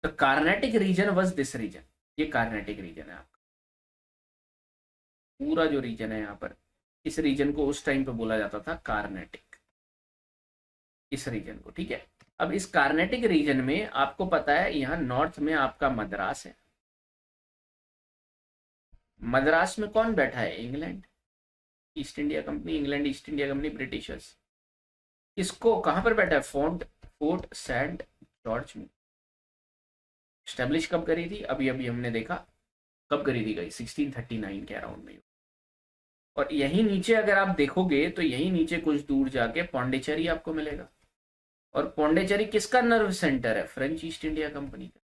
The Carnatic region was this region, ये Carnatic reason है आपका, पूरा जो रीजन है यहाँ पर, इस रीजन को उस टाइम पे बोला जाता था कार्नेटिक, इस रीजन को, ठीक है। अब इस कार्नेटिक रीजन में आपको पता है यहाँ नॉर्थ में आपका मद्रास है, मद्रास में कौन बैठा है, England, East India company, England East India company, Britishers. इसको कहां पर बैठा है, फोर्ट सेंट जॉर्ज में। स्टेब्लिश कब करी थी, अभी अभी हमने देखा कब करी थी गई, 1639 के अराउंड में। और यहीं नीचे अगर आप देखोगे तो यहीं नीचे कुछ दूर जाके पौंडीचेरी आपको मिलेगा, और पौंडीचेरी किसका नर्व सेंटर है, फ्रेंच ईस्ट इंडिया कंपनी का।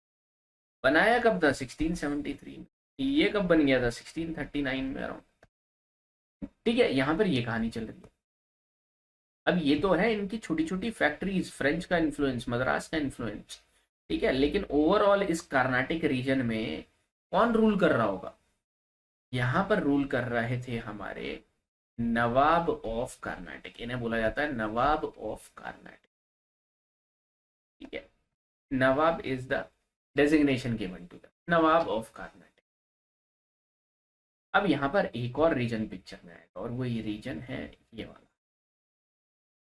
बनाया कब था, 1673 में। ये कब बन गया था, 1639 में अराउंड, ठीक है। यहाँ पर ये कहानी चल रही है। अब ये तो है इनकी छोटी छोटी फैक्ट्रीज, फ्रेंच का इन्फ्लुएंस, मद्रास का इन्फ्लुएंस, ठीक है। लेकिन ओवरऑल इस कार्नाटिक रीजन में कौन रूल कर रहा होगा, यहां पर रूल कर रहे थे हमारे नवाब ऑफ कर्नाटक, इन्हें बोला जाता है नवाब ऑफ कर्नाटक, ठीक है। Nawab is the designation given to the nawab of Karnataka. अब यहां पर एक और रीजन पिक्चर में आएगा, और वो ये रीजन है ये वाला।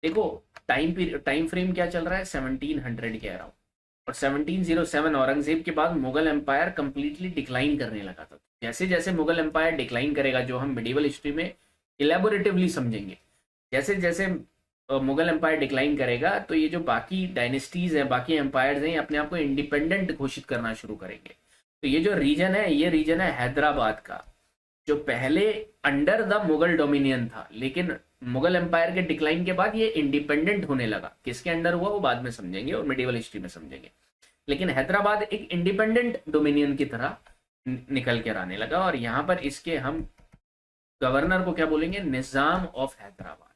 देखो टाइम फ्रेम क्या चल रहा है, 1700 के अराउंड, और 1707 औरंगजेब के बाद मुगल एम्पायर कंप्लीटली डिक्लाइन करने लगा था। जैसे जैसे मुगल एम्पायर डिक्लाइन करेगा, जो हम मिडिवल हिस्ट्री में इलेबोरेटिवली समझेंगे, जैसे जैसे मुगल एम्पायर डिक्लाइन करेगा तो ये जो बाकी डायनेस्टीज हैं, बाकी एम्पायर्स हैं, अपने आप को इंडिपेंडेंट घोषित करना शुरू करेंगे। तो ये जो रीजन है, ये रीजन है हैदराबाद का, जो पहले अंडर द मुगल डोमिनियन था, लेकिन मुगल एम्पायर के डिक्लाइन के बाद ये इंडिपेंडेंट होने लगा। किसके अंडर हुआ वो बाद में समझेंगे और मिडिवल हिस्ट्री में समझेंगे। लेकिन हैदराबाद एक इंडिपेंडेंट डोमिनियन की तरह निकल कर आने लगा, और यहां पर इसके हम गवर्नर को क्या बोलेंगे, निजाम ऑफ हैदराबाद।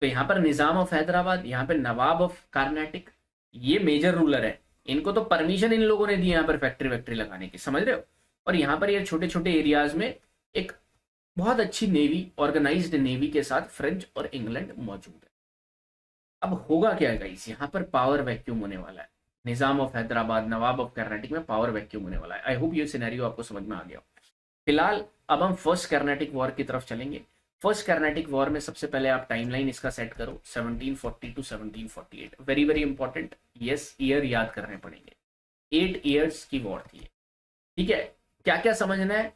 तो यहां पर निजाम ऑफ हैदराबाद, यहां पर नवाब ऑफ कार्नाटिक, ये मेजर रूलर है। इनको तो परमिशन इन लोगों ने दी यहाँ पर फैक्ट्री वैक्ट्री लगाने की, समझ रहे हो। और यहाँ पर ये छोटे छोटे एरियाज में एक बहुत अच्छी नेवी, ऑर्गेनाइज्ड नेवी के साथ फ्रेंच और इंग्लैंड मौजूद है। अब होगा क्या गाइस, यहाँ पर पावर वैक्यूम होने वाला है। निजाम ऑफ हैदराबाद, नवाब ऑफ कर्नाटक में पावर वैक्यूम होने वाला है। आई होप ये सिनेरियो आपको समझ में आ गया हो। फिलहाल अब हम फर्स्ट कर्नाटिक वॉर की तरफ चलेंगे। फर्स्ट कर्नाटिक वॉर में सबसे पहले आप टाइमलाइन इसका सेट करो, 1740 to 1748। Very very important, yes year याद करने पड़ेंगे। 8 ईयर्स की वॉर थी, ठीक है। क्या क्या समझना है,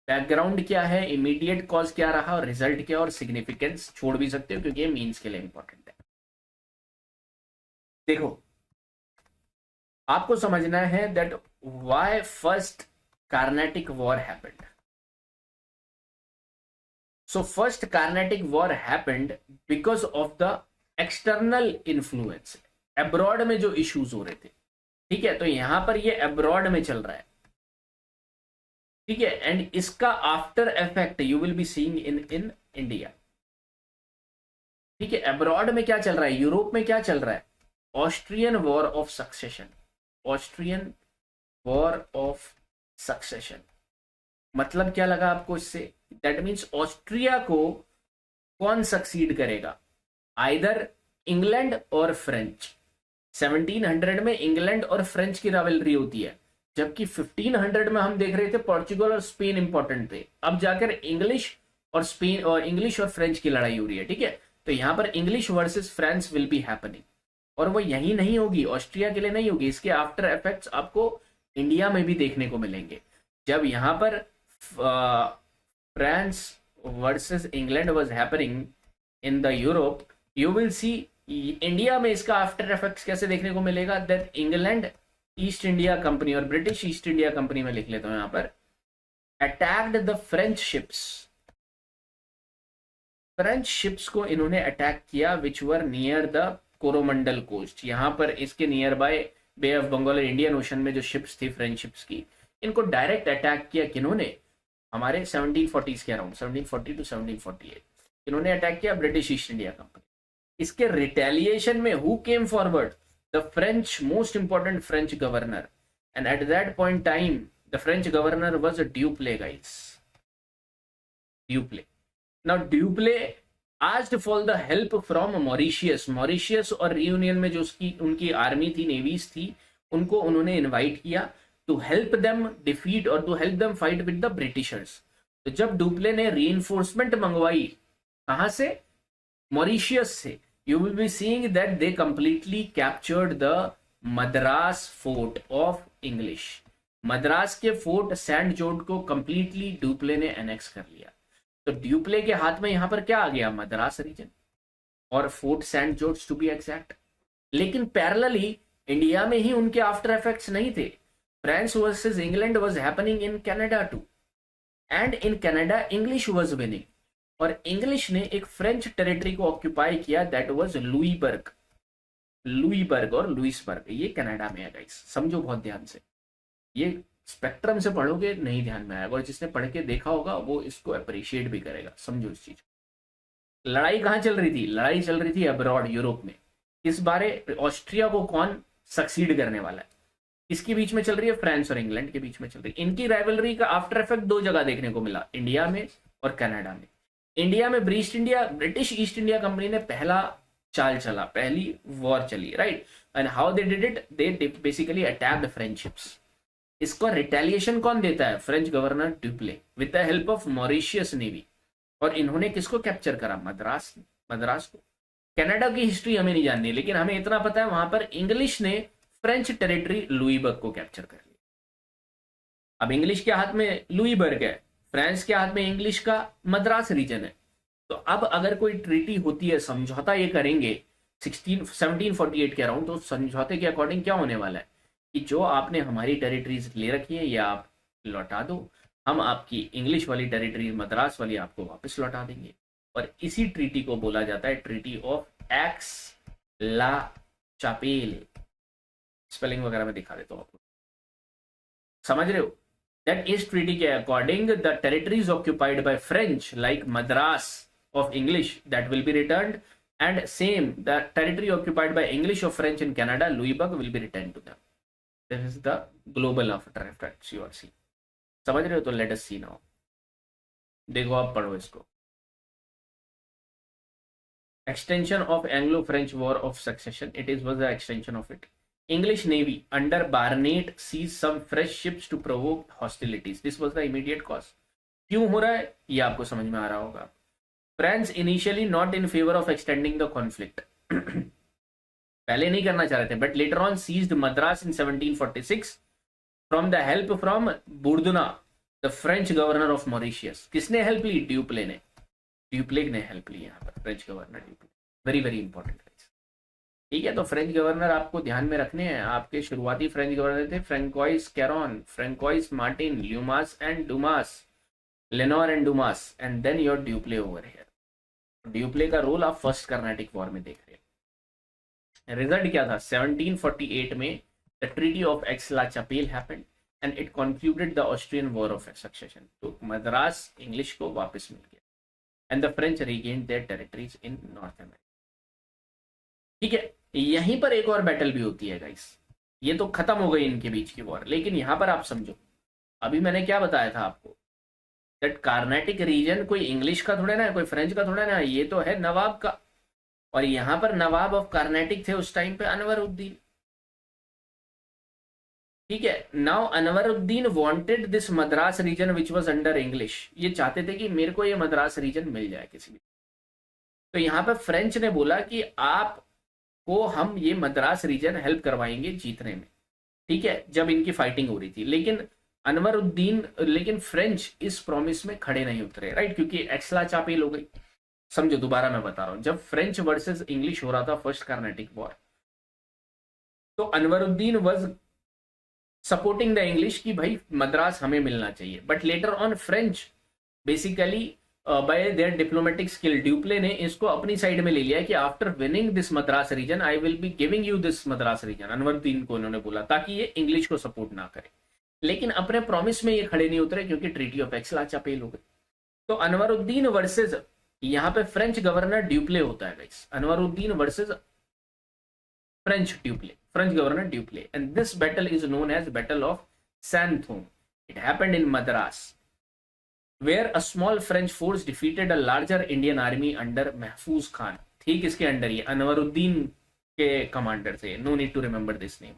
बैकग्राउंड क्या है, इमीडिएट कॉज क्या रहा, और रिजल्ट क्या, और सिग्निफिकेंस छोड़ भी सकते हो क्योंकि ये मीन्स के लिए इंपॉर्टेंट है। देखो आपको समझना है that why first Carnatic war happened. So first Carnatic war happened because of the external influence, abroad में जो इश्यूज हो रहे थे, ठीक है। तो यहां पर ये अब्रॉड में चल रहा है, ठीक है। एंड इसका after effect you will be seeing in India, ठीक है। अब्रॉड में क्या चल रहा है, यूरोप में क्या चल रहा है, Austrian war of succession, Austrian war of succession. मतलब क्या लगा आपको इससे, दैट मीन्स ऑस्ट्रिया को कौन सक्सीड करेगा, आइदर इंग्लैंड और फ्रेंच। 1700 में इंग्लैंड और फ्रेंच की रावलरी होती है, जबकि 1500 में हम देख रहे थे पोर्चुगल और स्पेन इंपॉर्टेंट थे। अब जाकर इंग्लिश और स्पेन और इंग्लिश और फ्रेंच की लड़ाई हो रही है, ठीक है। तो यहां पर English versus France will be happening, और वो यही नहीं होगी, ऑस्ट्रिया के लिए नहीं होगी, इसके आफ्टर इफेक्ट्स आपको इंडिया में भी देखने को मिलेंगे। जब यहां पर France versus England was happening in the Europe, you will see India में इसका आफ्टर इफेक्ट्स कैसे देखने को मिलेगा, that England East India company और ब्रिटिश ईस्ट इंडिया कंपनी में लिख लेता हूं यहां पर, attacked the French ships. French ships को इन्होंने अटैक किया which were near the Coromandel coast. यहां पर इसके near by Bay of Bengal और इंडियन ओशन में जो शिप्स थी फ्रेंच शिप्स की, इनको डायरेक्ट अटैक किया किन्होंने, हमारे 1740s के अराउंड, 1740 टू 1748 इन्होंने अटैक किया ब्रिटिश ईस्ट इंडिया कंपनी। इसके रिटेलिएशन में who came forward, the French, most important French governor, and eight that point time the French governor was duplex guys, duplex. Now duplex asked for the help from Mauritius. Mauritius और reunion में जो उसकी उनकी army थी, navy's थी, उनको उन्होंने invite किया टू हेल्प देम डिफीट और to help them fight with the Britishers. तो जब डुप्ले ने रीइंफोर्समेंट मंगवाई, कहां से? मॉरिशियस से, you will be seeing that they completely captured the Madras fort of English. Madras के फोर्ट सेंट जॉर्ज को कंप्लीटली डुप्ले ने एनेक्स कर लिया। तो ड्यूप्ले के हाथ में यहां पर क्या आ गया? मद्रास रीजन और Fort Saint George to be exact. लेकिन पैरेलली इंडिया में ही उनके आफ्टर इफेक्ट्स नहीं थे। France versus England was happening in Canada too, and in Canada English was winning. और इंग्लिश ने एक फ्रेंच टेरिटरी को ऑक्यूपाई किया, दैट वाज लुईबर्ग। लुईबर्ग और लुइसबर्ग, ये कनाडा में है गाइस, समझो बहुत ध्यान से। ये स्पेक्ट्रम से पढ़ोगे नहीं ध्यान में आएगा, और जिसने पढ़ के देखा होगा वो इसको अप्रिशिएट भी करेगा। समझो इस चीज को। लड़ाई कहां चल रही थी? लड़ाई चल रही थी अब्रॉड, यूरोप में। इस बारे ऑस्ट्रिया को कौन सक्सीड करने वाला है? इसके बीच में चल रही है, फ्रांस और इंग्लैंड के बीच में चल रही है। इनकी राइवलरी का आफ्टर इफेक्ट दो जगह देखने को मिला, इंडिया में और कनाडा में। इंडिया में ब्रिटिश ईस्ट इंडिया कंपनी ने पहला चाल चला, पहली वॉर चली, right. And how they did it? They basically attacked French ships. इसको रिटेलिएशन कौन देता है? French governor duplex with the help of Mauritius navy. और इन्होंने किसको कैप्चर करा? मद्रास को। कनाडा की हिस्ट्री हमें नहीं जाननी, लेकिन हमें इतना पता है वहां पर इंग्लिश ने फ्रेंच टेरिटरी लुईबर्ग को कैप्चर कर लिया। अब इंग्लिश के हाथ में लुईबर्ग है, फ्रांस के हाथ में इंग्लिश का मद्रास रीजन है। तो अब अगर कोई ट्रीटी होती है, समझौता ये करेंगे 1748 के अराउंड, तो समझौते के अकॉर्डिंग क्या होने वाला है कि जो आपने हमारी टेरिटरीज ले रखी है या आप लौटा दो, हम आपकी इंग्लिश वाली टेरिटरीज, मद्रास वाली, आपको वापस लौटा देंगे। और इसी ट्रीटी को बोला जाता है treaty of Aix la Chapelle. Spelling वगैरह में दिखा देता हूं आपको, समझ रहे हो? दैट इस ट्रीटी के according the territories occupied by French like Madras of English that will be returned, and same the territory occupied by English of French in Canada Louisbourg will be return to them. This is the global after effects you are see. समझ रहे हो? तो let us सी now. देखो आप पढ़ो इसको। Extension of Anglo-French War of Succession. It was the extension of it. English Navy under Barnett seized some fresh ships to provoke hostilities. This was the immediate cause. क्यों हो रहा है ये आपको समझ में आ रहा होगा। France initially not in favor of extending the conflict. पहले नहीं करना चाह रहे थे, but later on seized Madras in 1746 from the help from Bourdonnais, the French governor of Mauritius. किसने हेल्प ली? ड्यूप्ले ने। ड्यूप्ले ने हेल्प ली यहाँ पर, French governor duplex. Very very important. ठीक है, तो फ्रेंच गवर्नर आपको ध्यान में रखने हैं। आपके शुरुआती फ्रेंच गवर्नर थे Francois Caron, Francois Martin, Lumas and Dumas, Lenoir and Dumas, and then your Dupleix over here. Dupleix का रोल आप फर्स्ट कर्नाटिक वॉर में देख रहे हैं। रिजल्ट क्या था? 1748 में the treaty of Aix la Chapelle happened and it concluded the Austrian war of succession. तो मद्रास इंग्लिश को वापस मिल गया and the French regained their territories in North America. ठीक है, यहीं पर एक और बैटल भी होती है गाइस। ये तो खत्म हो गई इनके बीच की वॉर, लेकिन यहां पर आप समझो, अभी मैंने क्या बताया था आपको, दैट कार्नेटिक रीजन कोई इंग्लिश का थोड़ा ना है, कोई फ्रेंच का थोड़ा ना है, ये तो है नवाब का। और यहां पर नवाब ऑफ कार्नेटिक थे उस टाइम पे अनवरुद्दीन। ठीक है, now Anwaruddin wanted this Madras region which was under English. ये चाहते थे कि मेरे को ये मद्रास रीजन मिल जाए किसी भी। तो यहाँ पे फ्रेंच ने बोला कि आपको हम ये मद्रास रीजन हेल्प करवाएंगे जीतने में। ठीक है, जब इनकी फाइटिंग हो रही थी, लेकिन फ्रेंच इस प्रॉमिस में खड़े नहीं उतरे, राइट, क्योंकि एक्स-ला-चापेल हो गई। समझो, दोबारा मैं बता रहा हूं, जब फ्रेंच वर्सेस इंग्लिश हो रहा था फर्स्ट कार्नेटिक वॉर, तो Anwaruddin was supporting the English कि भाई मद्रास हमें मिलना चाहिए। But later on French basically by their diplomatic skill, Dupleix ने इसको अपनी साइड में ले लिया कि after winning this Madras region I will be giving you this Madras region. Anwaruddin को उन्होंने बोला ताकि ये इंग्लिश को सपोर्ट ना करे, लेकिन अपने प्रॉमिस में ये खड़े नहीं उतरे क्योंकि ट्रीटी ऑफ एक्स-ला-चापेल हो गई। तो अनवरुद्दीन वर्सेस यहाँ पे फ्रेंच गवर्नर ड्यूप्ले होता है guys, Anwaruddin versus French governor Dupleix, and this battle is known as Battle of Santhome. It happened in Madras, where a small French force defeated a larger Indian army under Mahfuz Khan. ठीक इसके under ये अनवरुद्दीन के commander थे। No need to remember this name.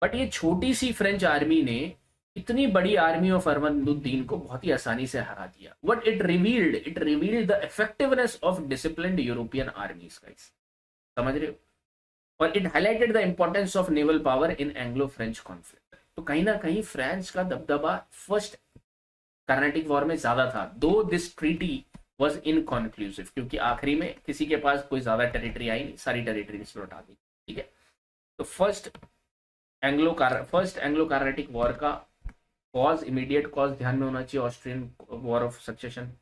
But ये छोटी सी French army ने इतनी बड़ी आर्मी ऑफ अहमदुद्दीन को बहुत ही आसानी से हरा दिया. What it revealed the effectiveness of disciplined European आर्मीज guys. समझ रहे हो? और it highlighted the importance of naval power in Anglo French conflict. तो कहीं ना कहीं फ्रांस का दबदबा फर्स्ट कार्नेटिक वॉर में ज्यादा था, दो दिस ट्रीटी वॉज इनकॉन्क्लूसिव, क्योंकि आखिरी में किसी के पास कोई ज्यादा टेरिटरी आई नहीं, सारी टेरिटरी लौटा दी. ठीक है, तो फर्स्ट एंग्लो कार्नेटिक वॉर का कॉज, इमीडिएट कॉज ध्यान में होना चाहिए, Austrian war of succession.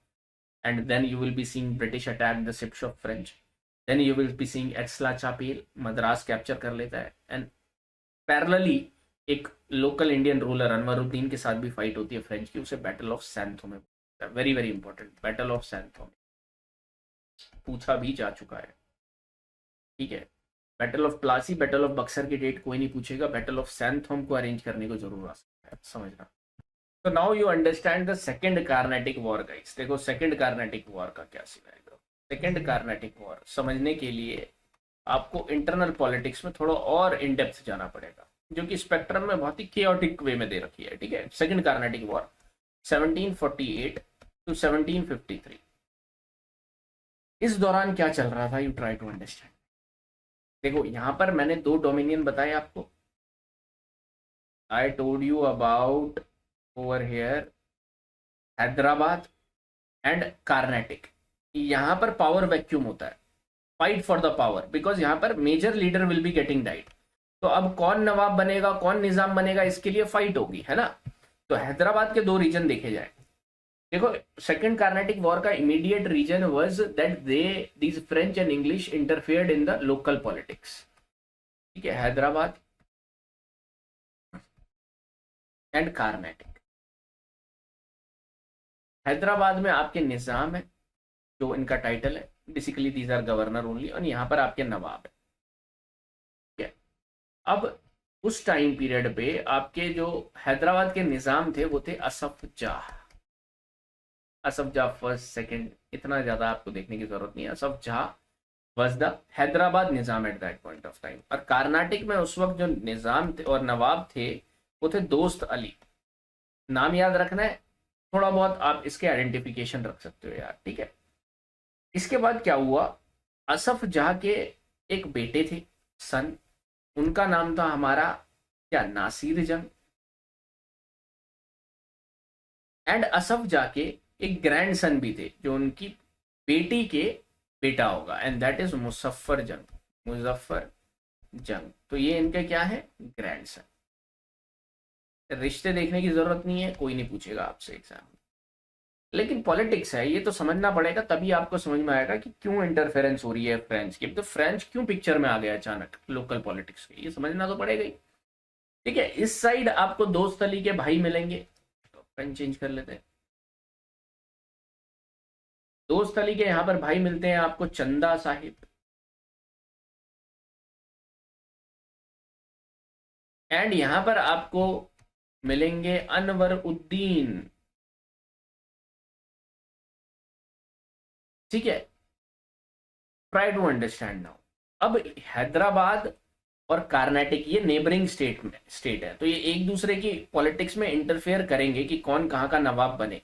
And then you will be seeing British attack the ships of French. Then you will be seeing Aix la Chapelle, Madras capture कर लेता है. एंड पैरेलली एक local Indian ruler Anwaruddin के साथ भी फाइट होती है फ्रेंच की, उसे battle of Santhome. Very very important, battle of Santhome पूछा भी जा चुका है. ठीक है, battle of Plassey, battle of Buxar की डेट कोई नहीं पूछेगा, बैटल ऑफ सैंथोम को अरेंज करने को जरूर आ सकता है, समझना. तो now you understand the second Carnatic war guys. देखो सेकंड कार्नेटिक वॉर का क्या सीन आएगा. सेकंड कार्नेटिक वॉर समझने के लिए आपको इंटरनल पॉलिटिक्स में थोड़ा और इन डेप्थ जाना पड़ेगा, जो कि स्पेक्ट्रम में बहुत ही केओटिक वे में दे रखी है. ठीक है, सेकंड कार्नेटिक वॉर 1748 टू 1753. इस दौरान क्या चल रहा था, यू ट्राई टू अंडरस्टैंड. देखो यहां पर मैंने दो डोमिनियन बताए आपको. I told you about over here Hyderabad and Carnatic. यहां पर पावर वैक्यूम होता है, fight for the power, because यहां पर major leader will be getting died. तो अब कौन नवाब बनेगा, कौन निजाम बनेगा, इसके लिए फाइट होगी, है ना. तो हैदराबाद के दो रीजन देखे जाए. देखो सेकंड कार्नेटिक वॉर का immediate region was that these French and English interfered in the local politics. ठीक है, हैदराबाद एंड कार्नेटिक. हैदराबाद में आपके निजाम है, जो इनका टाइटल है, basically these are governor only, और यहाँ पर आपके नवाब है. ठीक है, अब उस टाइम पीरियड पे आपके जो हैदराबाद के निजाम थे वो थे असफ जाह. असफ जाह फर्स्ट सेकंड इतना ज्यादा आपको देखने की जरूरत नहीं है. Asaf Jah was the Hyderabad Nizam at that point of time. और कर्नाटक में उस वक्त जो निजाम थे और नवाब थे वो थे दोस्त अली. नाम याद रखना है, थोड़ा बहुत आप इसके आइडेंटिफिकेशन रख सकते हो यार. ठीक है, इसके बाद क्या हुआ, असफ जाह के एक बेटे थे सन, उनका नाम था हमारा क्या, नासिर जंग. एंड असफ जाह के एक ग्रैंड सन भी थे जो उनकी बेटी के बेटा होगा, एंड दैट इज मुजफ्फर जंग. मुजफ्फर जंग, तो ये इनके क्या है, ग्रैंड सन. रिश्ते देखने की जरूरत नहीं है, कोई नहीं पूछेगा आपसे एग्जाम. लेकिन पॉलिटिक्स है, ये तो समझना पड़ेगा, तभी आपको समझ में आएगा कि क्यों इंटरफेरेंस हो रही है फ्रेंच की. तो फ्रेंच क्यों पिक्चर में आ गया अचानक लोकल पॉलिटिक्स के, ये समझना तो पड़ेगा ही. ठीक है, इस साइड आपको दोस्त अली के भाई मिलेंगे, तो पेन चेंज कर लेते हैं. दोस्त अली के यहां पर भाई मिलते हैं आपको चंदा साहिब, एंड यहां पर आपको मिलेंगे अनवर उद्दीन. ठीक है, ट्राई टू अंडरस्टैंड नाउ. अब हैदराबाद और कर्नाटक ये नेबरिंग स्टेट है, तो ये एक दूसरे की पॉलिटिक्स में इंटरफेयर करेंगे कि कौन कहाँ का नवाब बने.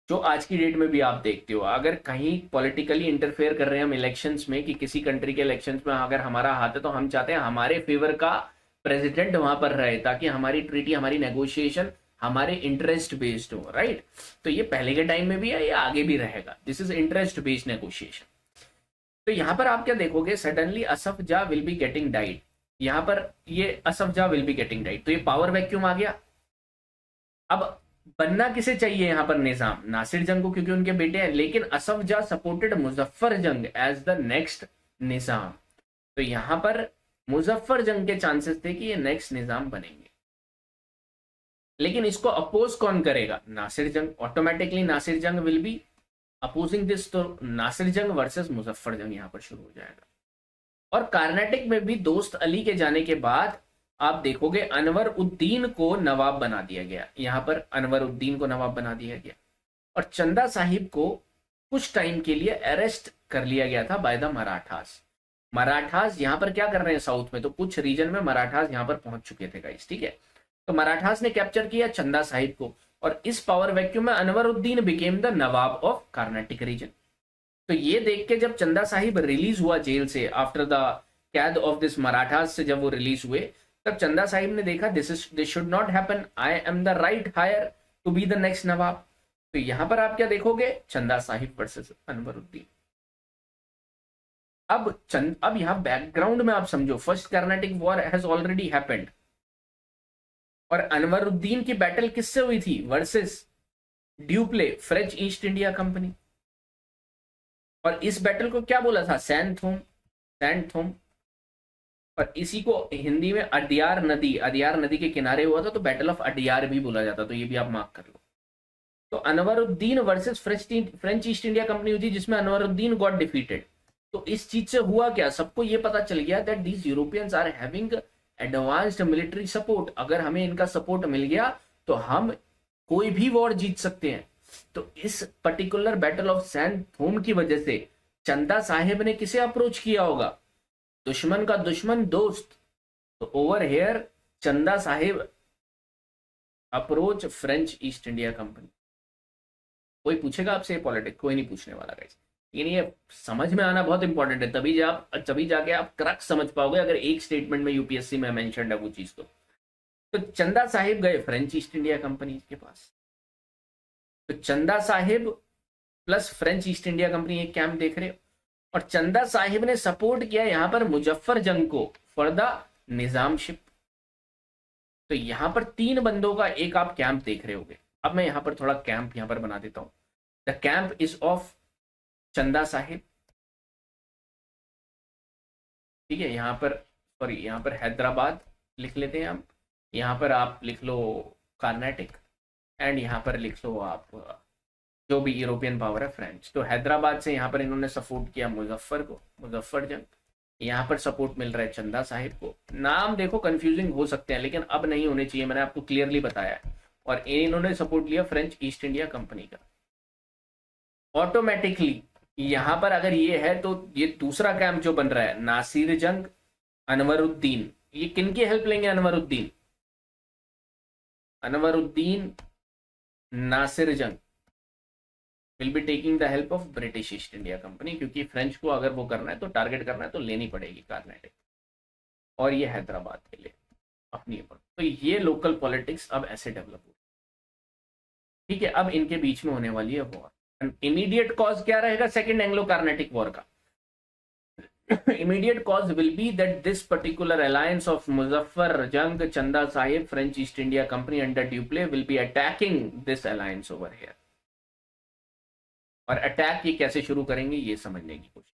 जो आज की डेट में भी आप देखते हो, अगर कहीं पॉलिटिकली इंटरफेयर कर रहे हैं हम इलेक्शंस में, कि किसी कंट्री के इलेक्शंस में अगर हमारा हाथ है, तो हम चाहते हैं हमारे फेवर का प्रेसिडेंट वहां पर रहे, ताकि हमारी ट्रीटी, हमारी नेगोशिएशन हमारे इंटरेस्ट बेस्ड हो. राइट, तो ये पहले के टाइम में भी है, ये आगे भी रहेगा. This is interest based negotiation. तो यहां पर आप क्या देखोगे, suddenly Asaf Jah will be getting died. यहां पर ये असफ जाह विल बी गेटिंग डाइड, तो ये पावर वैक्यूम आ गया. अब बनना किसे चाहिए यहां पर निजाम, नासिर जंग को, क्योंकि उनके बेटे हैं. लेकिन असफ जाह सपोर्टेड मुजफ्फर जंग एज द नेक्स्ट निजाम. तो यहां पर मुजफ्फर जंग के चांसेस थे कि ये नेक्स्ट निजाम बनेंगे. लेकिन इसको अपोज कौन करेगा, नासिर जंग. ऑटोमेटिकली नासिर जंग विल बी अपोजिंग दिस. तो नासिर जंग वर्सेस मुजफ्फर जंग यहां पर शुरू हो जाएगा. और कर्नाटक में भी दोस्त अली के जाने के बाद आप देखोगे अनवर उद्दीन को नवाब बना दिया गया. यहां पर अनवर उद्दीन को नवाब बना दिया गया, और चंदा साहिब को कुछ टाइम के लिए अरेस्ट कर लिया गया था बाय द मराठास. मराठास यहाँ पर क्या कर रहे हैं साउथ में, तो कुछ रीजन में मराठास यहाँ पर पहुंच चुके थे गाइस, ठीक है। तो मराठास ने कैप्चर किया चंदा साहिब को, और इस पावर वैक्यूम में Anwaruddin became the nawab of Carnatic region. तो ये देख के जब चंदा साहिब रिलीज हुआ जेल से आफ्टर द कैद ऑफ दिस मराठास से, जब वो रिलीज हुए, तब चंदा साहिब ने देखा this should not happen, I am the right heir to be the next nawab. तो यहां पर आप क्या देखोगे, चंदा साहिब वर्सेस अनवरुद्दीन। अब यहां बैकग्राउंड में आप समझो, first Carnatic war has already happened, और अनवरुद्दीन की बैटल किससे हुई थी, versus duplex, French East India company. और इस बैटल को क्या बोला था, सैंड थोम, और इसी को हिंदी में अडियार नदी के किनारे हुआ था, तो बैटल ऑफ अडियार भी बोला जाता, तो ये भी आप मार्क कर लो। तो Anwaruddin versus French East India company हुई थी, जिसमें अनवरुद्दीन गॉट डिफीटेड। तो इस चीज से हुआ क्या, सबको ये पता चल गया that these Europeans are having advanced military support, अगर हमें इनका सपोर्ट मिल गया तो हम कोई भी वॉर जीत सकते हैं। तो इस पर्टिकुलर बैटल ऑफ सैंड थोम की वजह से चंदा साहिब ने किसे अप्रोच किया होगा, दुश्मन का दुश्मन दोस्त। तो ओवर हेयर चंदा Sahib approach French East India company. कोई पूछेगा आपसे पॉलिटिक्स, कोई नहीं पूछने वाला गाइस, लेकिन ये समझ में आना बहुत इंपॉर्टेंट है, तभी जाके आप क्रक्स समझ पाओगे, अगर एक स्टेटमेंट में यूपीएससी में मेंशन है वो चीज। तो चंदा साहिब गए फ्रेंच ईस्ट इंडिया कंपनी के पास। तो चंदा Sahib plus French East India company एक कैंप देख रहे हो, और चंदा साहिब ने सपोर्ट किया यहां पर मुजफ्फर जंग को फॉर द निजामशिप। तो यहां पर 3 बंदों का एक आप कैंप देख रहे होगे। अब मैं यहां पर थोड़ा कैंप यहां पर बना देता हूं। द कैंप इज ऑफ चंदा साहिब, ठीक है। यहां पर सॉरी, यहां पर हैदराबाद लिख लेते हैं हम, यहां पर आप लिख लो कर्नाटिक, एंड यहां पर लिख लो आप जो भी यूरोपियन पावर है फ्रेंच। तो हैदराबाद से यहाँ पर इन्होंने सपोर्ट किया मुजफ्फर जंग, यहाँ पर सपोर्ट मिल रहा है चंदा साहिब को। नाम देखो कंफ्यूजिंग हो सकते हैं, लेकिन अब नहीं होने चाहिए, मैंने आपको क्लियरली बताया है। और इन्होंने सपोर्ट लिया फ्रेंच ईस्ट इंडिया कंपनी का। ऑटोमेटिकली यहाँ पर अगर ये है तो ये दूसरा कैंप जो बन रहा है, नासिर जंग, अनवरुद्दीन, ये किन की हेल्प लेंगे, अनवरुद्दीन नासिर जंग will be taking the help of British East India company, क्योंकि फ्रेंच को अगर वो करना है तो टारगेट करना है तो लेनी पड़ेगी कर्नाटक, और ये हैदराबाद के लिए अपनी। तो ये लोकल पॉलिटिक्स अब ऐसे डेवलप हो, ठीक है। अब इनके बीच में होने वाली है वॉर। इमीडिएट कॉज क्या रहेगा सेकेंड एंग्लो कार्नेटिक वॉर का, immediate cause will be that this particular alliance of Muzaffar Jung, Chanda Sahib, French East India Company under Dupleix will be attacking this alliance over here। और attack ये कैसे शुरू करेंगे ये समझने की कोशिश।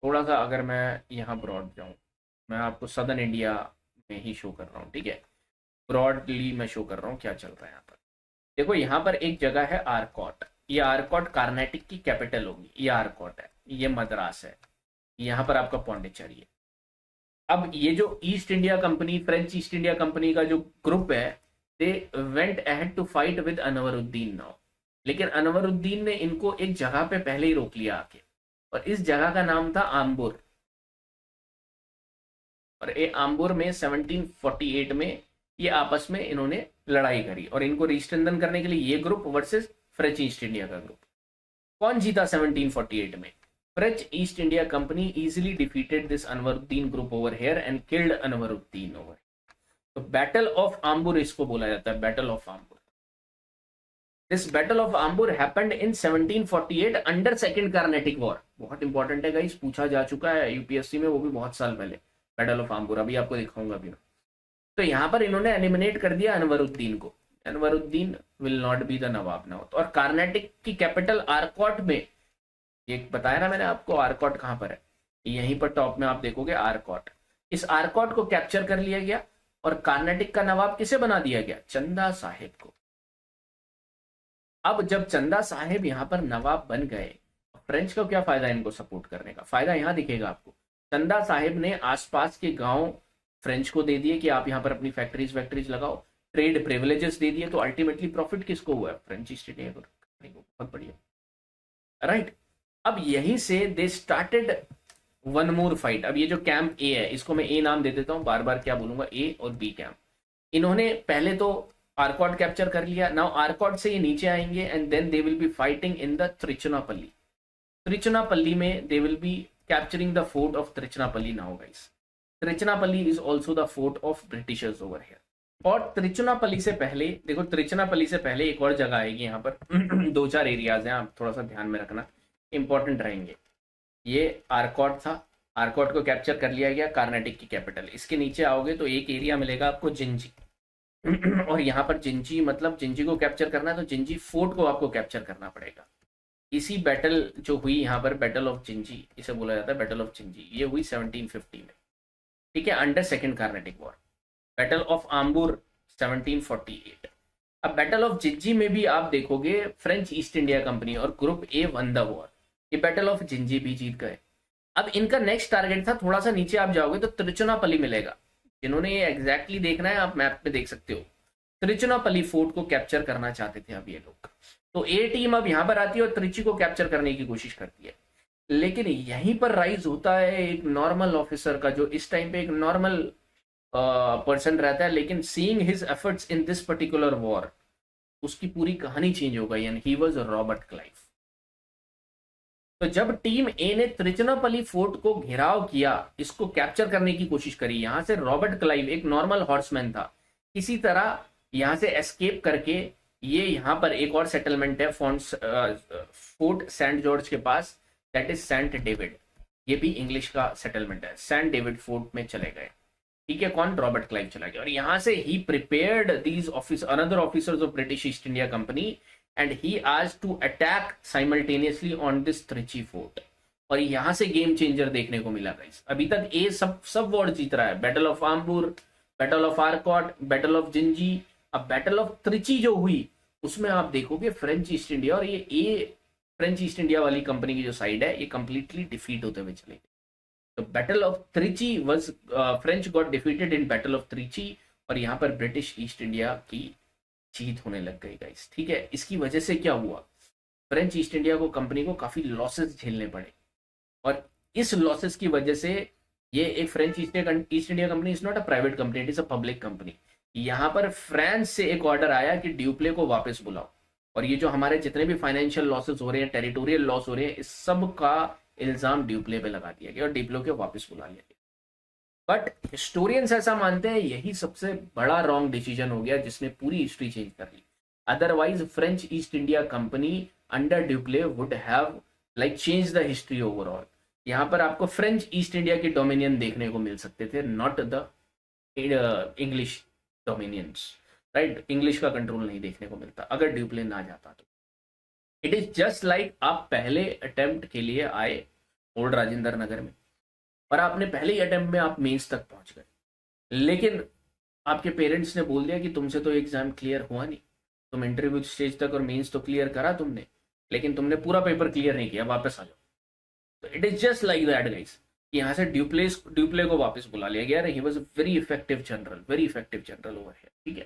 थोड़ा सा अगर मैं यहाँ ब्रॉड जाऊँ, मैं आपको सदर्न इंडिया में ही शो कर रहा हूँ, ठीक है। ब्रॉडली मैं शो कर रहा हूँ क्या चल रहा है यहाँ पर। देखो यहाँ पर एक जगह है आरकॉट, ये आरकॉट कार्नेटिक की कैपिटल होगी, ये आरकॉट है, ये मद्रास है, यहाँ पर आपका पौंडीचेरी है। अब ये जो East India company, French East India company का जो ग्रुप है, they went ahead to fight with Anwaruddin now, लेकिन अनवरुद्दीन ने इनको एक जगह पे पहले ही रोक लिया आके, और इस जगह का नाम था आम्बुर। और ये आम्बुर में 1748 में ये आपस में इन्होंने लड़ाई करी, और इनको रिस्ट्रेंथन करने के लिए ये group versus French East India का ग्रुप। कौन जीता 1748 में? French East India Company easily defeated this Anwaruddin group over here and killed Anwaruddin over. तो बैटल ऑफ आम्बुर इसको बोला जाता है, battle of Ambur. This battle of Ambur happened in 1748 under second Carnatic war. बहुत इंपॉर्टेंट है गाइस, पूछा जा चुका है यूपीएससी में, वो भी बहुत साल पहले। बैटल ऑफ आम्बुर अभी आपको दिखाऊंगा अभी। तो यहाँ पर इन्होंने एलिमिनेट कर दिया अनवरुद्दीन को। Anwaruddin will not be the Nawab now. और कार्नेटिक की कैपिटल आरकॉट में, एक बताया ना मैंने आपको आरकॉट कहां पर है, यहीं पर टॉप में आप देखोगे आरकॉट। इस आरकॉट को कैप्चर कर लिया गया और कार्नेटिक का नवाब किसे बना दिया गया? चंदा साहिब को। अब जब चंदा साहिब यहां पर नवाब बन गए, फ्रेंच को क्या फायदा इनको सपोर्ट करने का? फायदा यहां दिखेगा आपको। चंदा साहिब ने आसपास के गांव फ्रेंच को दे दिए कि आप यहां पर अपनी फैक्ट्रीज लगाओ, ट्रेड प्रिविलेजेस दे दिए। तो अल्टीमेटली प्रॉफिट किसको हुआ? फ्रेंच ईस्ट इंडिया को। बहुत बढ़िया, राइट। अब यहीं से they started one more fight. अब ये जो कैंप ए है इसको मैं ए नाम दे देता हूँ, बार बार क्या बोलूंगा, ए और बी कैंप। इन्होंने पहले तो आर्कॉट कैप्चर कर लिया, नाउ आर्कॉट से ये नीचे आएंगे and then they will be fighting in the Trichinopoly. Trichinopoly में they will be capturing the fort of Trichinopoly now guys. Trichinopoly is also the fort of Britishers over here. और त्रिचुनापल्ली से पहले देखो, त्रिचुनापल्ली से पहले एक और जगह आएगी यहाँ पर दो चार एरियाज हैं, आप थोड़ा सा ध्यान में रखना, इंपॉर्टेंट रहेंगे। ये आर्कॉट था, आर्कॉट को कैप्चर कर लिया गया, कार्नाटिक की कैपिटल। इसके नीचे आओगे तो एक एरिया मिलेगा आपको जिंजी और यहाँ पर जिंजी मतलब जिंजी को कैप्चर करना है तो जिंजी फोर्ट को आपको कैप्चर करना पड़ेगा। इसी बैटल जो हुई यहाँ पर, बैटल ऑफ जिंजी इसे बोला जाता है, बैटल ऑफ जिंजी, ये हुई 1750 में, ठीक है, under second Carnatic war. Battle of Ambur 1748। अब बैटल ऑफ जिंजी में भी आप देखोगे फ्रेंच ईस्ट इंडिया कंपनी और group A won the war. ये बैटल ऑफ जिंजी भी जीत गए। अब इनका नेक्स्ट टारगेट था, थोड़ा सा नीचे आप जाओगे तो त्रिचुनापल्ली मिलेगा। जिन्होंने ये एग्जैक्टली देखना है आप मैप पे देख सकते हो, त्रिचुनापल्ली फोर्ट को कैप्चर करना चाहते थे अब ये लोग। तो ए टीम अब यहां पर आती है और त्रिची को कैप्चर करने की कोशिश करती है। लेकिन यहीं पर राइज होता है एक नॉर्मल ऑफिसर का, जो इस टाइम पे एक नॉर्मल पर्सन रहता है, लेकिन seeing his efforts in this particular war उसकी पूरी कहानी चेंज हो गई। And he was Robert Clive. तो जब टीम ए ने त्रिचुनापल्ली फोर्ट को घेराव किया, इसको कैप्चर करने की कोशिश करी, यहां से रॉबर्ट क्लाइव एक नॉर्मल हॉर्समैन था, किसी तरह यहां से एस्केप करके ये यहाँ पर एक और सेटलमेंट है फोर्ट सेंट जॉर्ज के पास, दैट इज सेंट डेविड। ये भी इंग्लिश का सेटलमेंट है, सेंट डेविड फोर्ट में चले गए, ठीक है। कौन? रॉबर्ट क्लाइव चला गया। और यहां से ही prepared these another officers of British East India Company and he as to attack simultaneously on this Trichy fort. और यहां से गेम चेंजर देखने को मिला गाइस। अभी तक ए सब वॉर जीत रहा है, battle of Ambur, battle of Arcot, battle of Gingee. अब बैटल ऑफ त्रिची जो हुई उसमें आप देखोगे फ्रेंच ईस्ट इंडिया और ये ए फ्रेंच ईस्ट इंडिया वाली कंपनी की जो साइड है ये कंप्लीटली डिफीट होते हुए चले गए। तो battle of Trichy was French got defeated in battle of Trichy और यहाँ पर ब्रिटिश ईस्ट इंडिया की जीत होने लग गई गाइस, ठीक है। इसकी वजह से क्या हुआ, फ्रेंच ईस्ट इंडिया को कंपनी को काफी लॉसेस झेलने पड़े और इस लॉसेस की वजह से ये एक French East India company is not a private company, it is a public company. यहाँ पर फ्रांस से एक ऑर्डर आया कि ड्यूप्ले को वापस बुलाओ और ये जो हमारे जितने भी फाइनेंशियल लॉसेस हो रहे हैं, टेरिटोरियल लॉस हो रहे हैं, इस सब का इल्जाम ड्यूप्ले पे लगा दिया गया और ड्यूप्ले को वापस बुला लिया गया। बट हिस्टोरियंस ऐसा मानते हैं यही सबसे बड़ा रॉन्ग डिसीजन हो गया जिसने पूरी हिस्ट्री चेंज कर ली। Otherwise French East India Company under Dupleix would have like change the history overall. यहाँ पर आपको फ्रेंच ईस्ट इंडिया की डोमिनियन देखने को मिल सकते थे, not the English dominions, right. English का कंट्रोल नहीं देखने को मिलता अगर ड्यूप्ले ना जाता तो। इट इज जस्ट लाइक आप पहले अटेम्प्ट के लिए आए ओल्ड राजेंद्र नगर में और आपने पहले ही अटेम्प्ट में आप मेंस तक पहुंच गए, लेकिन आपके पेरेंट्स ने बोल दिया कि तुमसे तो एग्जाम क्लियर हुआ नहीं, तुम इंटरव्यू स्टेज तक और मेंस तो क्लियर करा तुमने, लेकिन तुमने पूरा पेपर क्लियर नहीं किया, वापस आ जाओ। तो it is just like that guys. यहाँ से ड्यूप्ले को वापस बुला लिया गया। He was a very effective general over here, ठीक है।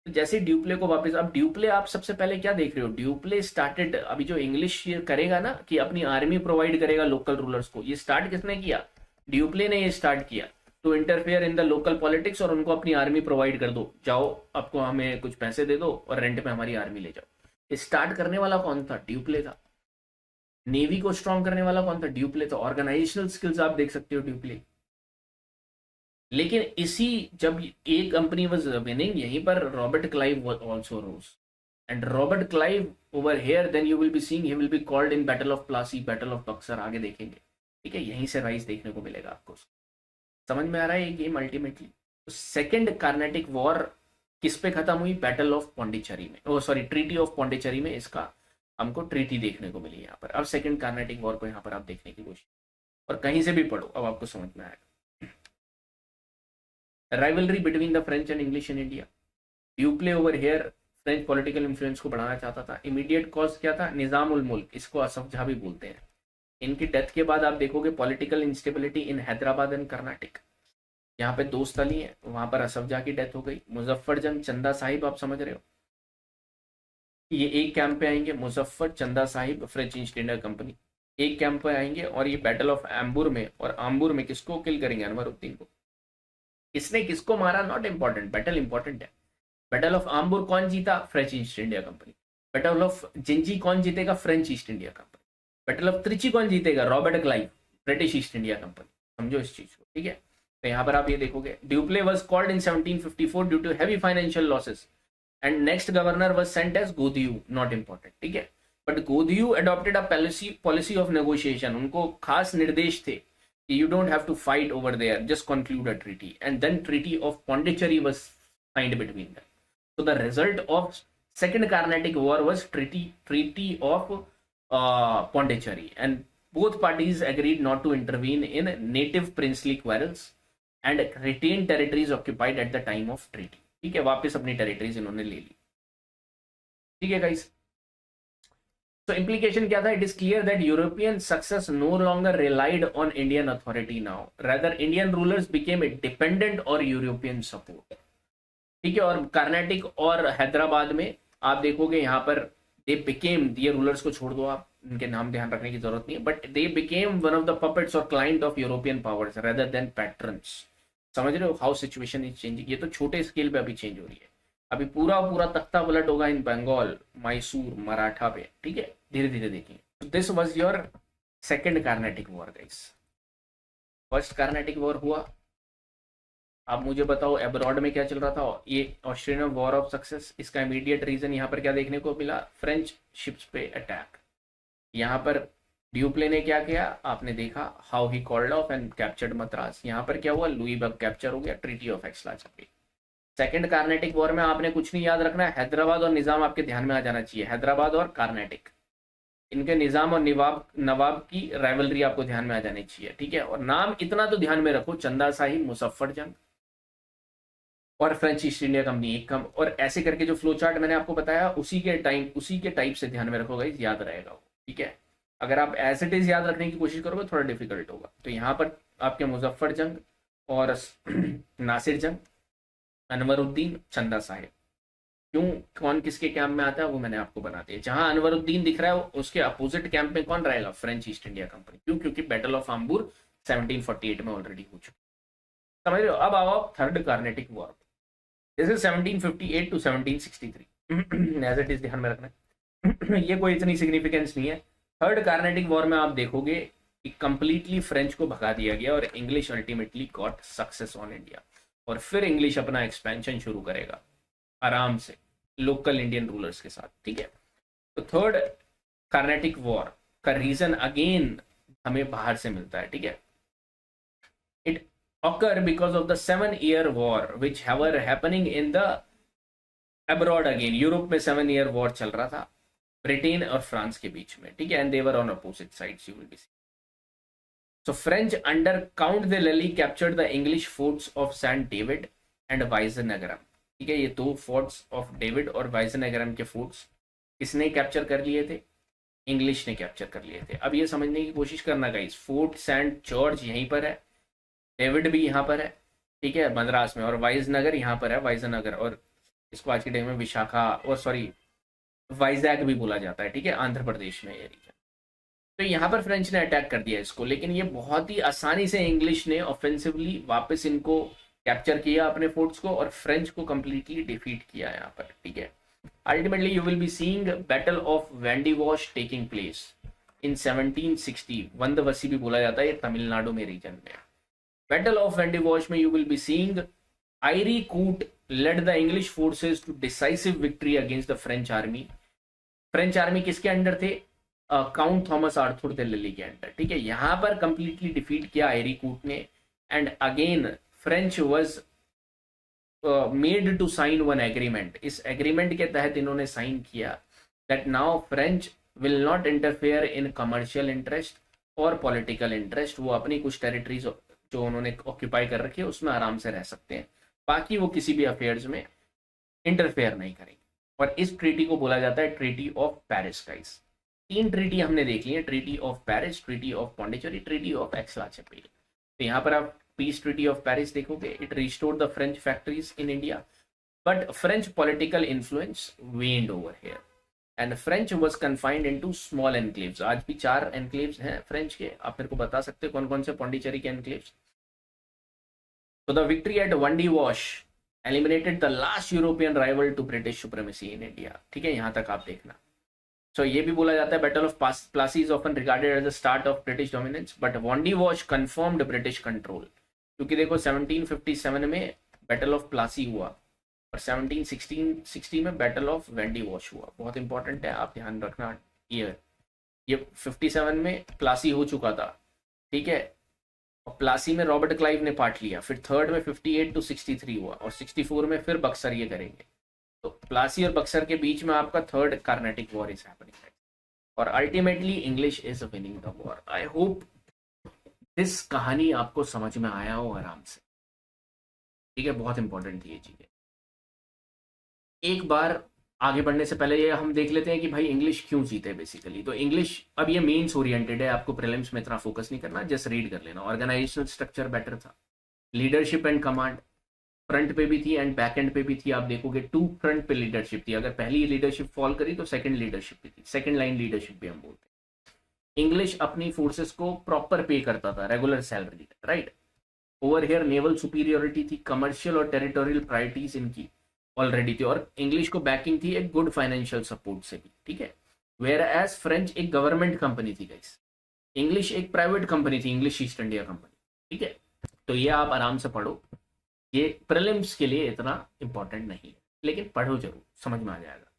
तो जैसे ड्यूप्ले को वापस, अब ड्यूप्ले आप सबसे पहले क्या देख रहे हो, ड्यूप्ले स्टार्टेड, अभी जो इंग्लिश ये करेगा ना कि अपनी आर्मी प्रोवाइड करेगा लोकल रूलर्स को, ये स्टार्ट किसने किया? ड्यूप्ले ने ये स्टार्ट किया to interfere in the local politics और उनको अपनी आर्मी प्रोवाइड कर दो, जाओ आपको हमें कुछ पैसे दे दो और रेंट पे हमारी आर्मी ले जाओ। स्टार्ट करने वाला कौन था? ड्यूप्ले था। नेवी को स्ट्रॉन्ग करने वाला कौन था? ड्यूप्ले था। ऑर्गेनाइजेशनल स्किल्स आप देख सकते हो ड्यूप्ले। लेकिन इसी जब एक कंपनी वाज विनिंग, यहीं पर Robert Clive also rose and Robert Clive over here then you will be seeing he will be called in battle of Plassey, battle of Buxar, आगे देखेंगे, ठीक है। यहीं से राइज देखने को मिलेगा आपको। समझ में आ रहा है ये game ultimately. Second Carnatic war किस पे खत्म हुई? बैटल ऑफ पौंडीचेरी में, ओ सॉरी ट्रीटी ऑफ पौंडीचेरी में इसका हमको ट्रीटी देखने को मिली यहाँ पर। अब सेकेंड कार्नेटिक वॉर को यहाँ पर आप देखने की कोशिश और कहीं से भी पढ़ो, अब आपको समझ में आएगा। Rivalry between the French and English in India. Duplex over here French political influence को बढ़ाना चाहता था। इमीडिएट कॉज क्या था? निजाम उल मुल्क, इसको असफ जहाँ भी बोलते हैं। इनकी डेथ के बाद आप देखोगे political instability in Hyderabad and Karnataka. यहाँ पे दो स्थली है, वहां पर असफ जहाँ की डेथ हो गई। मुजफ्फर जंग, चंदा साहिब, आप समझ रहे हो, ये एक कैंप पे आएंगे। मुजफ्फर, चंदा Sahib, French East India company, एक कैंप पे आएंगे और ये बैटल ऑफ आम्बुर में, और आम्बुर में किसको किल करेंगे? अनवरुद्दीन को। किसने किसको मारा नॉट इंपॉर्टेंट, बैटल इंपॉर्टेंट है। बैटल ऑफ आम्बुर कौन जीता? French East India company. Battle of Gingee कौन जीतेगा? French East India company. Battle of Trichy कौन जीतेगा? Robert Clive, British East India company. समझो इस चीज को, ठीक है। तो यहाँ पर आप ये देखोगे, Dupleix was called in 1754 due to heavy financial losses and next governor was sent as Godeheu, not important, ठीक है। But Godeheu adopted a policy of negotiation, उनको खास निर्देश थे कि you don't have to fight over there, just conclude a treaty, and then treaty of Pondicherry was signed between them. So the result of second Carnatic War was treaty of Pondicherry, and both parties agreed not to intervene in native princely quarrels and retain territories occupied at the time of treaty. ठीक है, वापस अपनी territories इन्होंने ले ली। ठीक है guys, तो implication क्या था? It is clear that European success no longer relied on Indian authority now. Rather, Indian rulers became dependent on European support. ठीक है, और कर्नाटिक और हैदराबाद में आप देखोगे यहाँ पर दे बिकेम, ये रूलर्स को छोड़ दो आप, इनके नाम ध्यान रखने की जरूरत नहीं है, but they became one of the puppets और client of European powers rather than patrons. समझ रहे हो हाउ सिचुएशन इज चेंजिंग? ये तो छोटे स्केल पे अभी चेंज हो रही है, अभी पूरा पूरा तख्ता पलट होगा इन बंगाल, मैसूर, मराठा पे, ठीक है, धीरे धीरे देखेंगे। This was your second Carnatic war guys. First Carnatic war हुआ, अब मुझे बताओ अब्रॉड में क्या चल रहा था? ये ऑस्ट्रेलियन वॉर ऑफ सक्सेस, इसका इमीडिएट रीजन यहाँ पर क्या देखने को मिला? फ्रेंच शिप्स पे अटैक। यहाँ पर ड्यूप्ले ने क्या किया? आपने देखा, how he called off and captured Madras. यहाँ पर क्या हुआ? लुईबर्ग कैप्चर हो गया, ट्रीटी ऑफ एक्सला चल। सेकंड कार्नेटिक वॉर में आपने कुछ नहीं याद रखना है, हैदराबाद और निजाम आपके ध्यान में आ जाना चाहिए। हैदराबाद और कार्नेटिक, इनके निजाम और नवाब की राइवलरी आपको ध्यान में आ जानी चाहिए, ठीक है। और नाम इतना तो ध्यान में रखो, चंदा साहिब, मुजफ्फर जंग और फ्रेंच ईस्ट इंडिया कंपनी एक कम, और ऐसे करके जो फ्लो चार्ट मैंने आपको बताया उसी के टाइप से ध्यान में रखोगे, याद रहेगा वो, ठीक है। अगर आप एज इट इज याद रखने की कोशिश करोगे थोड़ा डिफिकल्ट होगा। तो यहाँ पर आपके मुजफ्फर जंग और नासिर जंग, अनवरुद्दीन, चंदा साहिब। क्यों, कौन किसके कैंप में आता है वो मैंने आपको बना दिया। जहां अनवरुद्दीन दिख रहा है उसके अपोजिट कैंप में कौन रहेगा? French East India company. क्यों? क्योंकि बैटल ऑफ आम्बूर 1748 में ऑलरेडी हो चुकी, समझ रहे हो। अब आओ third Carnatic war, this is 1758 to 1763 as it is, ध्यान में रखना ये कोई इतनी सिग्निफिकेंस नहीं है। थर्ड कार्नेटिक वॉर में आप देखोगे कि कंप्लीटली फ्रेंच को भगा दिया गया और English ultimately got success on India, और फिर इंग्लिश अपना एक्सपेंशन शुरू करेगा आराम से लोकल इंडियन रूलर्स के साथ, ठीक है। तो थर्ड कार्नेटिक वॉर का रीजन अगेन हमें बाहर से मिलता है, ठीक है। It occur because of the 7 year war which have happening in the abroad again. Europe में 7 year वॉर चल रहा था ब्रिटेन और फ्रांस के बीच में, ठीक है, and they were on opposite sides, you will B. So French under Count de Lally captured the English forts of Saint David and Weissenegram। ठीक है, ये दो फोर्ट्स ऑफ डेविड और वाइजनगरम के फोर्ट्स किसने कैप्चर कर लिए थे? इंग्लिश ने कैप्चर कर लिए थे। अब ये समझने की कोशिश करना गाइस, फोर्ट सेंट जॉर्ज यहीं पर है, डेविड भी यहाँ पर है, ठीक है, मद्रास में, और वाइजनगर यहाँ पर है, वाइजनगर, और इसको आज के टाइम में विशाखा और सॉरी वाइजैग भी बोला जाता है, ठीक है, आंध्र प्रदेश में ये रीजन। तो यहाँ पर फ्रेंच ने अटैक कर दिया इसको, लेकिन ये बहुत ही आसानी से इंग्लिश ने ऑफेंसिवली वापस इनको कैप्चर किया अपने फोर्ट्स को, और फ्रेंच को कंप्लीटली डिफीट किया यहाँ पर, ठीक है। Ultimately you will be seeing battle of Wandiwash taking place in 1760। Vandavasi भी बोला जाता है ये तमिलनाडु में रीजन में। बैटल ऑफ वेंडीवॉश में you will be seeing Eyre Coote led the English forces to decisive victory against the French army. French army किसके under थे? Count Thomas Arthur de Lally के अंडर, ठीक है। यहाँ पर कंप्लीटली डिफीट किया आयरी कूट ने, and again French was made to sign one agreement. इस एग्रीमेंट के तहत इन्होंने साइन किया that now French will not interfere in commercial interest और पॉलिटिकल इंटरेस्ट। वो अपनी कुछ टेरिटरीज जो उन्होंने ऑक्यूपाई कर रखी है उसमें आराम से रह सकते हैं, बाकी वो किसी भी अफेयर्स में इंटरफेयर नहीं करेंगे। और इस ट्रीटी को बोला जाता है treaty of Paris guys. 3 treaty हमने देख ली है, treaty of Paris, treaty of Pondicherry, treaty of Aix-la-Chapelle. तो यहाँ पर आप पीस ट्रीटी ऑफ पेरिस देखोगे, it restored the French factories in India, but French political influence waned over here. And French was confined into small enclaves. आज भी 4 enclaves हैं French के, आप मेरे को बता सकते हो कौन कौन से पौंडीचेरी के एनक्लेव्स। तो the victory at Wandiwash eliminated the last European rival to British supremacy in India. ठीक है, यहाँ तक आप देखना। सो ये भी बोला जाता है battle of Plassey is often regarded as the start of British dominance, but Wandiwash confirmed British control. क्योंकि देखो 1757 में बैटल ऑफ प्लासी हुआ और 1760 में बैटल ऑफ वेंडी वॉश हुआ। बहुत इंपॉर्टेंट है, आप ध्यान रखना। ये 57 में प्लासी हो चुका था, ठीक है, और प्लासी में रॉबर्ट क्लाइव ने पार्ट लिया। फिर थर्ड में 58 to 63 हुआ और 64 में फिर बक्सर ये करेंगे। तो प्लासी और बक्सर के बीच में आपका third Carnatic war is happening और ultimately English is winning the war. I hope this कहानी आपको समझ में आया हो आराम से। ठीक है, बहुत इंपॉर्टेंट थी ये चीजें। एक बार आगे बढ़ने से पहले ये हम देख लेते हैं कि भाई इंग्लिश क्यों जीते बेसिकली। तो इंग्लिश, अब ये मेंस ओरिएंटेड है, आपको प्रीलिम्स में इतना फोकस नहीं करना, जस्ट रीड कर लेना। ऑर्गेनाइजेशनल स्ट्रक्चर बेटर था, लीडरशिप एंड कमांड फ्रंट पे भी थी एंड बैक एंड पे भी थी। आप देखोगे 2 फ्रंट पे लीडरशिप थी, अगर पहली लीडरशिप फॉल करी तो सेकंड लीडरशिप भी थी, सेकंड लाइन लीडरशिप भी हम बोलते हैं। इंग्लिश अपनी फोर्सेस को प्रॉपर पे करता था, regular salary, right. Over here naval superiority थी, कमर्शियल और टेरिटोरियल प्रायोरिटीज इनकी ऑलरेडी थी, और इंग्लिश को बैकिंग थी एक गुड फाइनेंशियल सपोर्ट से भी। ठीक है, वेयर एज फ्रेंच एक गवर्नमेंट कंपनी थी गाइस, इंग्लिश एक प्राइवेट कंपनी थी, इंग्लिश ईस्ट इंडिया कंपनी। ठीक है, तो ये आप आराम से पढ़ो, ये प्रीलिम्स के लिए इतना इंपॉर्टेंट नहीं है, लेकिन पढ़ो जरूर, समझ में आ जाएगा।